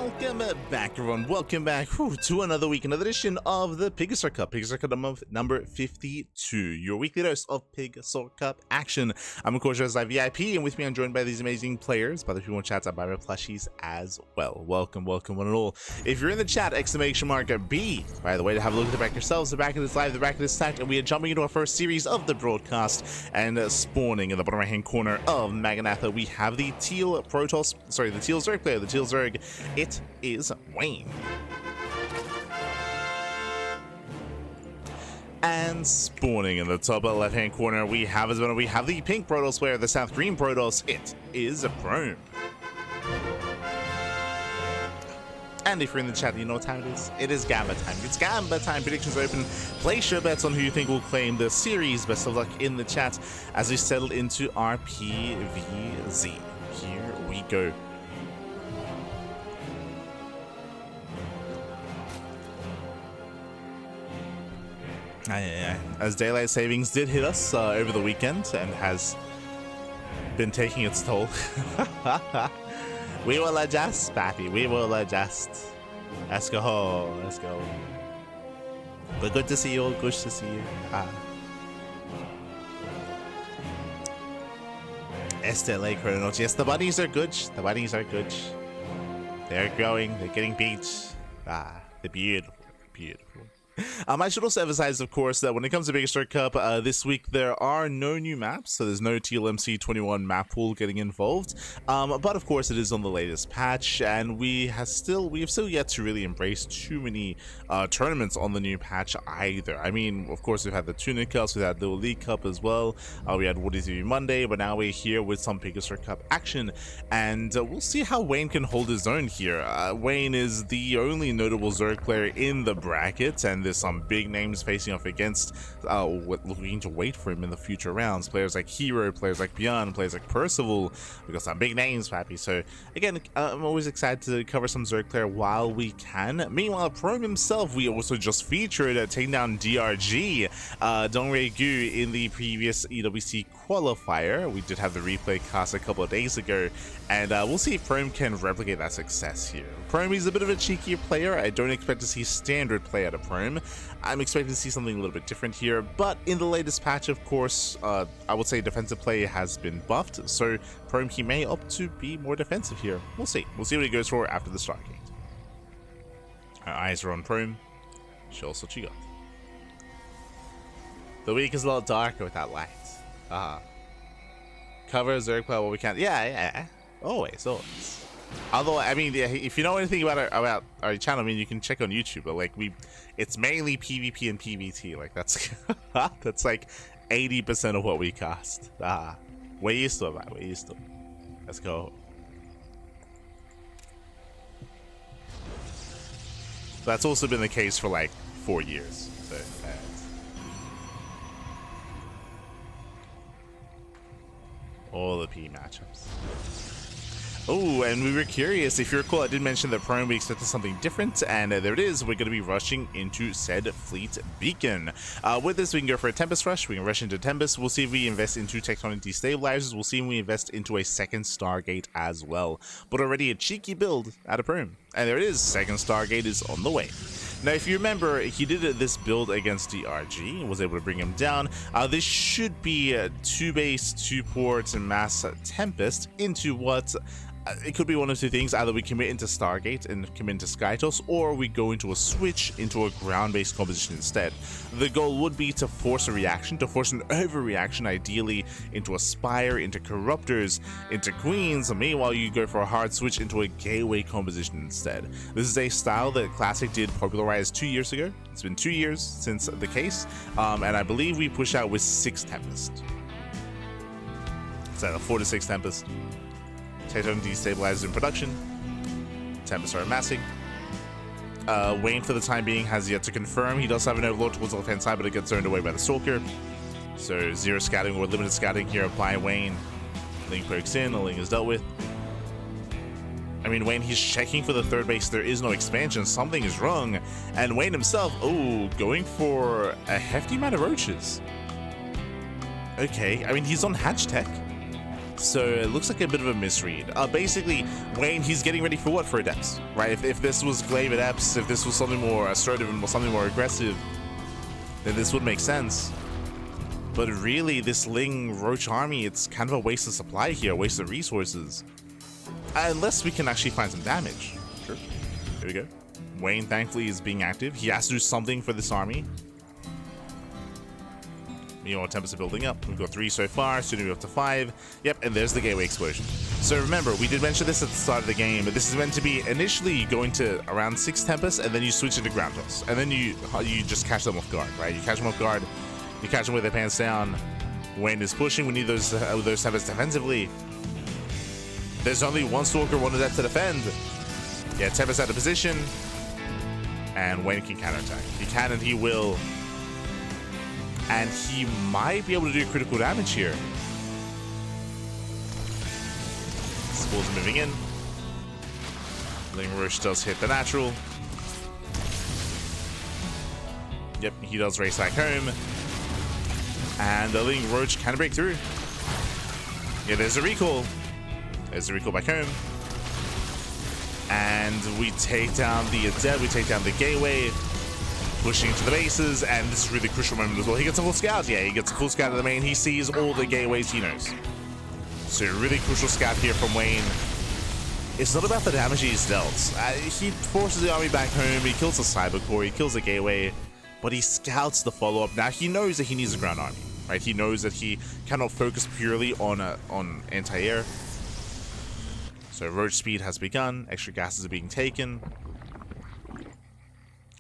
Welcome back, everyone. Welcome back to another week, another edition of the PiGosaur Cup. PiGosaur Cup number 52, your weekly dose of PiGosaur Cup action. I'm, of course, your ZvP, and with me I'm joined by these amazing players, by the people in chat, by my plushies as well. Welcome, welcome, one and all. If you're in the chat, exclamation mark B. By the way, to have a look at the back yourselves, the back of this live, the back of this stacked, and we are jumping into our first series of the broadcast, and spawning in the bottom right-hand corner of Maganatha, we have the teal Protoss, sorry, the teal Zerg player, the teal Zerg. It is Wayne. And spawning in the top left-hand corner, we have the pink Protoss player, the South Green Protoss. It is a Prome. And if you're in the chat, you know what time it is? It is Gamba time. It's Gamba time. Predictions open. Place your bets on who you think will claim the series. Best of luck in the chat as we settle into our PVZ. Here we go. As daylight savings did hit us over the weekend and has been taking its toll. We will adjust, Pappy. We will adjust. Let's go. Let's go. But good to see you. Good to see you. SLA Chronos. Yes, the bunnies are good. The bunnies are good. They're growing. They're getting beat. They're beautiful. Beautiful. I should also emphasize, of course, that when it comes to PiGosaur Cup, this week there are no new maps, so there's no TLMC21 map pool getting involved. But of course, it is on the latest patch, and we have still yet to really embrace too many tournaments on the new patch either. I mean, of course, we've had the Tunic Cups, we've had the League Cup as well. We had Woody ZvP Monday, but now we're here with some PiGosaur Cup action, and we'll see how Wayne can hold his own here. Wayne is the only notable Zerg player in the bracket, and there's some big names facing off against, looking to wait for him in the future rounds. Players like Hero, players like Beyond, players like Percival. We've got some big names, Pappy. So again, I'm always excited to cover some Zerg player while we can. Meanwhile, Prome himself, we also just featured taking down DRG, Dongre Gu, in the previous EWC qualifier. We did have the replay cast a couple of days ago, and we'll see if Prome can replicate that success here. Prome is a bit of a cheekier player. I don't expect to see standard play out of Prome. I'm expecting to see something a little bit different here, but in the latest patch, of course, I would say defensive play has been buffed, so Prome, he may opt to be more defensive here. We'll see. We'll see what he goes for after the Stargate. Our eyes are on Prome. Show us what you got. The week is a lot darker without light. Cover Zerg player what we can. Yeah. Always. Although, I mean, if you know anything about our channel, I mean, you can check on YouTube, but like it's mainly PvP and PvT. Like that's that's like 80% of what we cast. We're used to it, man. We're used to it. Let's go. That's also been the case for like 4 years. So, all the P matchups. Oh, and we were curious. If you recall, I did mention that Prome, we expected something different, and there it is. We're going to be rushing into said fleet beacon. With this, we can go for a Tempest rush. We can rush into Tempest. We'll see if we invest into tectonic destabilizers. We'll see if we invest into a second Stargate as well. But already a cheeky build out of Prome. And there it is. Second Stargate is on the way. Now, if you remember, he did this build against DRG and was able to bring him down. This should be 2 base, 2 ports, and mass Tempest into what... it could be one of two things. Either we commit into Stargate and commit into Skytos, or we go into a switch into a ground-based composition instead. The goal would be to force a reaction, to force an overreaction, ideally into a Spire, into Corruptors, into Queens. Meanwhile, you go for a hard switch into a gateway composition instead. This is a style that Classic did popularize 2 years ago. It's been 2 years since the case, and I believe we push out with 6 Tempest. So 4 to 6 Tempest. Tectonic destabilizers in production. Tempest are amassing. Wayne, for the time being, has yet to confirm. He does have an overlord towards the left-hand side, but it gets zoned away by the Stalker. So 0 scouting or limited scouting here apply Wayne. Link pokes in, the Link is dealt with. I mean, Wayne, he's checking for the 3rd base. There is no expansion. Something is wrong. And Wayne himself, going for a hefty amount of roaches. Okay, I mean, he's on hatch tech. So it looks like a bit of a misread. Basically, Wayne, he's getting ready for what? For Adepts, right? If this was Glaive Adepts, if this was something more assertive and something more aggressive, then this would make sense. But really, this Ling Roach army, it's kind of a waste of supply here, a waste of resources. Unless we can actually find some damage. Sure. Here we go. Wayne, thankfully, is being active. He has to do something for this army. Meanwhile, Tempest are building up. We've got 3 so far, soon we're up to 5. Yep, and there's the gateway explosion. So remember, we did mention this at the start of the game, but this is meant to be initially going to around 6 Tempests, and then you switch into ground toss. And then you just catch them off guard, right? You catch them off guard, you catch them with their pants down. Wayne is pushing, we need those Tempests defensively. There's only 1 Stalker, 1 Adept to defend. Yeah, Tempest out of position, and Wayne can counterattack. He can and he will. And he might be able to do critical damage here. Spores are moving in. Ling Roach does hit the natural. Yep, he does race back home. And the Ling Roach can break through. Yeah, there's a recall. There's a recall back home. And we take down the Adept, we take down the gateway. Pushing into the bases, and this is really crucial moment as well. He gets a full scout. Yeah, he gets a full scout of the main. He sees all the gateways he knows. So really crucial scout here from Wayne. It's not about the damage he's dealt. He forces the army back home. He kills the cyber core. He kills the gateway, but he scouts the follow-up. Now he knows that he needs a ground army, right? He knows that he cannot focus purely on anti-air. So Roach speed has begun. Extra gases are being taken.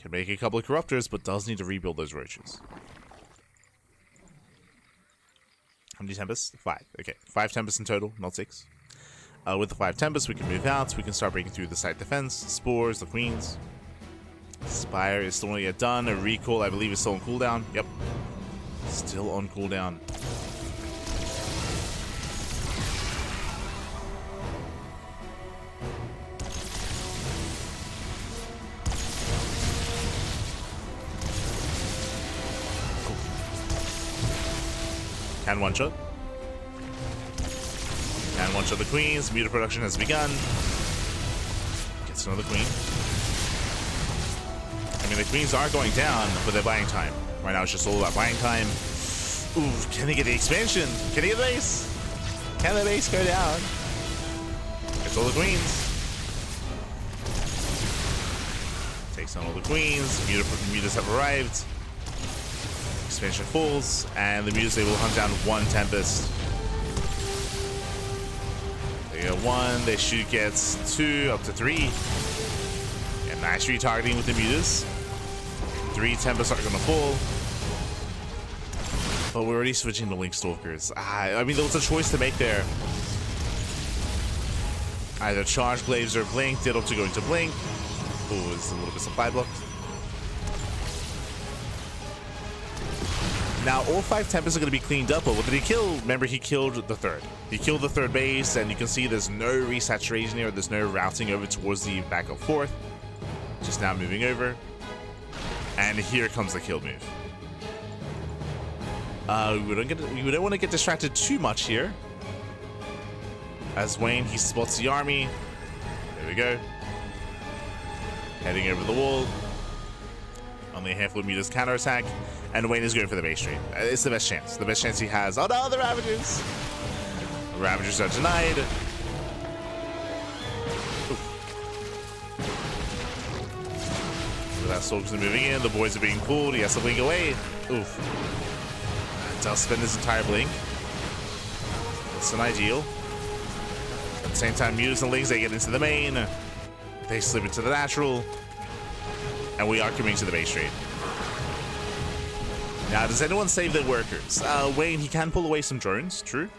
Can make a couple of Corruptors, but does need to rebuild those Roaches. How many Tempests? 5. Okay, 5 Tempests in total, not 6. With the 5 Tempests, we can move out. We can start breaking through the site defense. Spores, the Queens. Spire is still not yet done. A recall, I believe, is still on cooldown. Yep. Still on cooldown. Can one-shot. And one-shot the Queens. Meter production has begun. Gets another Queen. I mean, the Queens are going down, but they're buying time. Right now, it's just all about buying time. Ooh, can they get the expansion? Can they get the base? Can the base go down? Gets all the Queens. Takes on all the Queens. Mutas have arrived. Expansion falls, and the Mutas able to hunt down 1 Tempest. They get 1, they shoot gets 2, up to 3. And nice retargeting with the Mutas. 3 Tempests are gonna fall. But we're already switching to Link Stalkers. I mean, there was a choice to make there. Either charge Glaives or Blink. Did up to going to Blink. Oh, it's a little bit supply blocked. Now, all 5 Tempests are going to be cleaned up, but what did he kill? Remember, he killed the 3rd. He killed the 3rd base, and you can see there's no resaturation here. There's no routing over towards the back of 4th. Just now moving over. And here comes the kill move. We don't want to get distracted too much here. As Wayne, he spots the army. There we go. Heading over the wall. Only a handful of Mutas counterattack. And Wayne is going for the base trade. It's the best chance. The best chance he has. Oh no, the Ravagers! The Ravagers are denied. That Stalkers are moving in. The boys are being pulled. He has to blink away. Oof. Does spend his entire blink. That's an ideal. At the same time, Mutas and Lings, they get into the main. They slip into the natural. And we are coming to the base trade. Now, does anyone save their workers? Wayne, he can pull away some drones, true.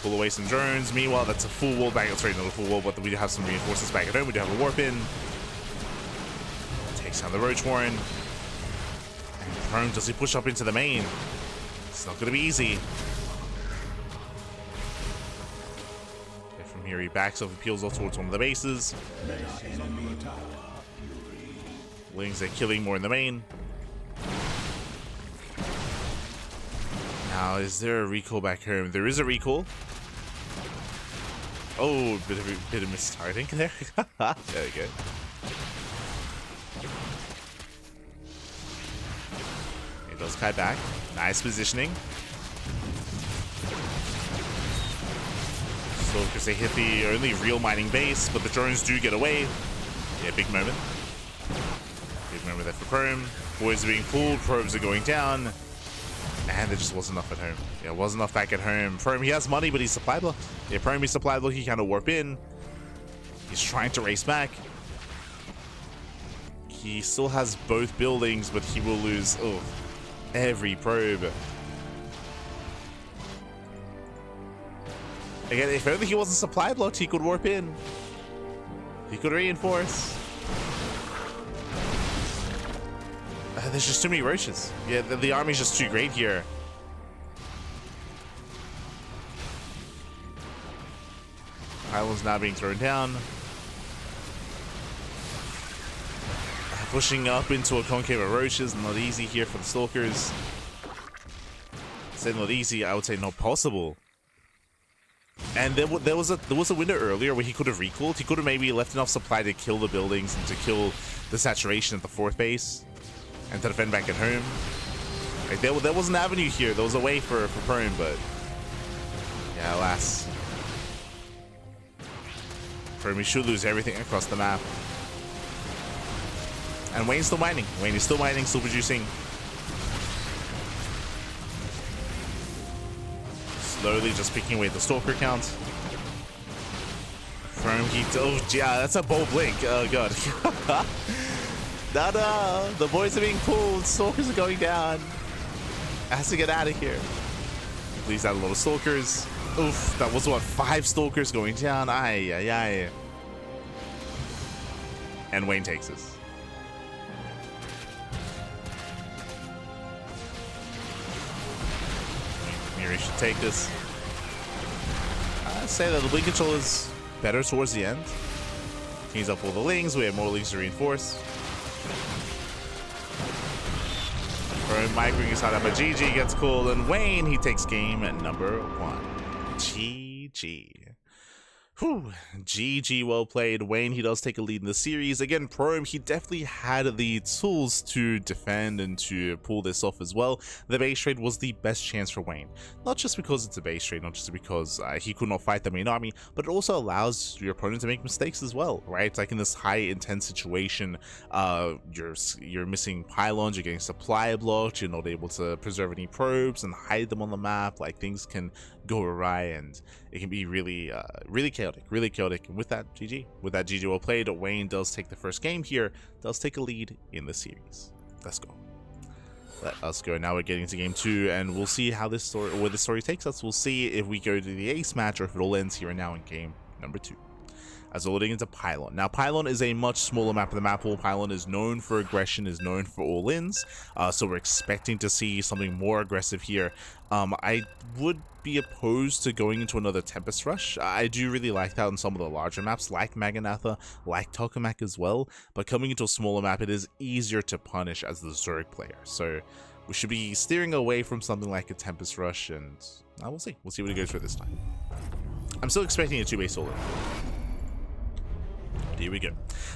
Pull away some drones. Meanwhile, that's a full wall back. Sorry, not a full wall, but we do have some reinforcements back at home. We do have a warp in. Takes down the Roach Warren. And Prome, does he push up into the main? It's not going to be easy. Okay, from here, he backs off and peels off towards one of the bases. Lings are killing more in the main. Now, is there a recall back home? There is a recall. Oh, bit of mistarting there. There we go. He does kite back. Nice positioning. So because they hit the only real mining base, but the drones do get away. Yeah, big moment. Big moment there for Prome. Boys are being pulled, probes are going down. And there just wasn't enough at home. Yeah, wasn't enough back at home. Prome, he has money, but he's supply blocked. Yeah, Prome, he's supply blocked. He kind of warp in. He's trying to race back. He still has both buildings, but he will lose every probe. Again, if only he wasn't supply blocked, he could warp in. He could reinforce. There's just too many roaches. Yeah, the army's just too great here. Pylon's now being thrown down. Pushing up into a concave of roaches, not easy here for the stalkers. Say not easy, I would say not possible. And there was a window earlier where he could have recalled. He could have maybe left enough supply to kill the buildings and to kill the saturation at the 4th base. And to defend back at home. Like there was an avenue here. There was a way for Prome, but yeah, alas. Prome should lose everything across the map. And Wayne's still mining. Wayne is still mining, still producing. Slowly just picking away the stalker count. Prome keeps. Oh yeah, that's a bold blink. Oh god. No, the boys are being pulled. Stalkers are going down. Has to get out of here. Leaves out a lot of stalkers. Oof, that was what, 5 stalkers going down. Aye, aye, aye. And Wayne takes this. Miri should take this. I'd say that the blink control is better towards the end. Cleans up all the lings. We have more lings to reinforce. Microing is hot up, but GG gets called, and Wayne, he takes game at number 1. GG. Whew. GG, well played. Wayne, he does take a lead in the series. Again, Prome, he definitely had the tools to defend and to pull this off as well. The base trade was the best chance for Wayne. Not just because it's a base trade, not just because he could not fight the main army, but it also allows your opponent to make mistakes as well, right? Like in this high intense situation, you're missing pylons, you're getting supply blocked, you're not able to preserve any probes and hide them on the map. Like things can go awry and it can be really chaotic. And with that, GG. With that, GG well played. Wayne does take the first game here, does take a lead in the series. Let's go. Let us go. Now we're getting to game 2, and we'll see how this story, where the story takes us. We'll see if we go to the ace match or if it all ends here and now in game number 2. As we're loading into Pylon. Now, Pylon is a much smaller map of the map pool. Pylon is known for aggression, is known for all-ins, so we're expecting to see something more aggressive here. I would be opposed to going into another Tempest Rush. I do really like that on some of the larger maps, like Maganatha, like Tokamak as well, but coming into a smaller map, it is easier to punish as the Zerg player, so we should be steering away from something like a Tempest Rush, and we'll see. We'll see what it goes for this time. I'm still expecting a 2-base solo. Here we go.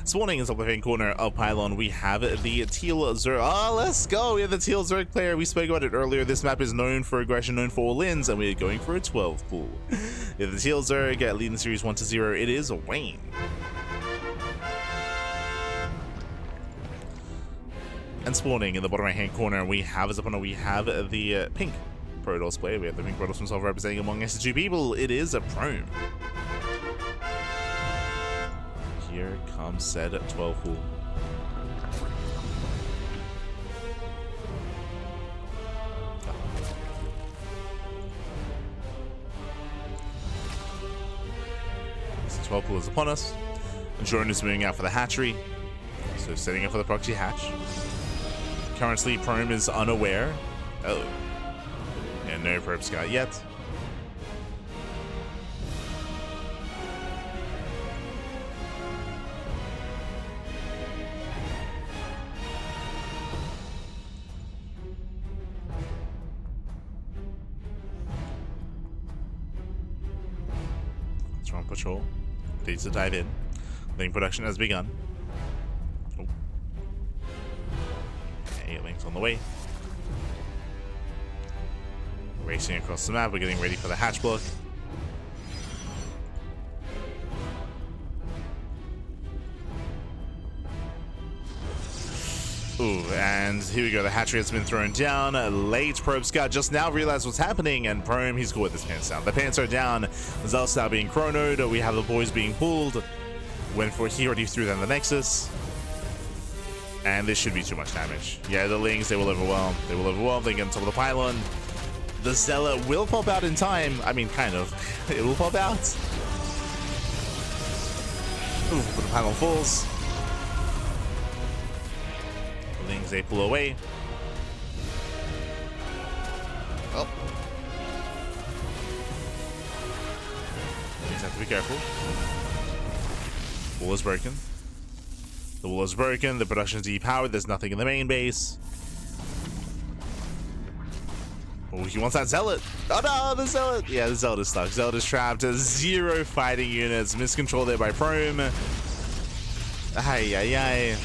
Spawning in the top left-hand corner of Pylon, we have the Teal Zerg. Oh, let's go! We have the Teal Zerg player. We spoke about it earlier. This map is known for aggression, known for all-ins, and we're going for a 12 pool. Yeah, the Teal Zerg leading the series 1-0. It is Wayne. And spawning in the bottom right-hand corner, we have as opponent, we have the pink Protoss player. We have the pink Protoss himself representing among SG people. It is a Prome. Here comes said 12 pool. So 12 pool is upon us. Jordan is moving out for the hatchery. So setting up for the proxy hatch. Currently, Prome is unaware. Oh. And no probe scout yet. Drone patrol. Needs to dive in. Link production has begun. Oh. Okay, Link's on the way. Racing across the map. We're getting ready for the hatch block. Ooh, and here we go. The hatchery has been thrown down. Late Probe Scout just now realized what's happening, and Prome, he's cool with his pants down. The pants are down. Zeal's now being chronoed. We have the boys being pulled. Went for he already threw down the Nexus. And this should be too much damage. Yeah, the Lings, they will overwhelm. They will overwhelm. They get on top of the pylon. The Zealot will pop out in time. I mean, kind of. It will pop out. Ooh, but the pylon falls. Lings, they pull away. Oh. Lings have to be careful. Wall is broken. The wall is broken. The production is depowered. There's nothing in the main base. Oh, he wants that Zealot. Oh no, the Zealot. Yeah, the Zealot is stuck. Zealot is trapped. 0 fighting units. Miscontrol there by Prome. Ay, ay, ay.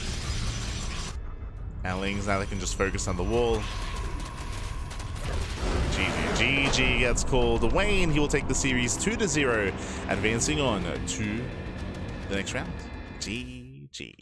And Lings, now they can just focus on the wall. GG gets called. Wayne, he will take the series 2-0, advancing on to the next round. GG.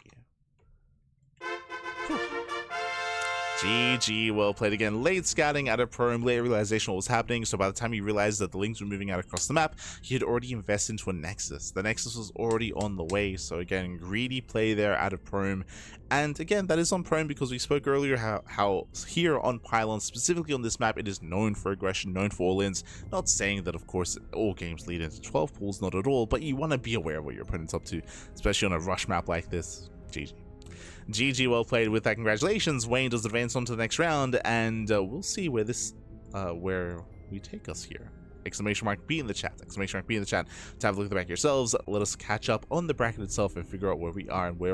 GG, well played again. Late scouting out of Prome, late realization what was happening, so by the time he realized that the Lings were moving out across the map, he had already invested into a Nexus. The Nexus was already on the way, so again, greedy play there out of Prome. And again, that is on Prome because we spoke earlier how here on Pylon, specifically on this map, it is known for aggression, known for all-ins. Not saying that, of course, all games lead into 12 pools, not at all, but you want to be aware of what your opponent's up to, especially on a rush map like this. GG. GG, well played with that. Congratulations. Wayne does advance on to the next round, and we'll see where this, where we take us here. Exclamation mark B in the chat. Exclamation mark B in the chat. To have a look at the back yourselves. Let us catch up on the bracket itself and figure out where we are and where we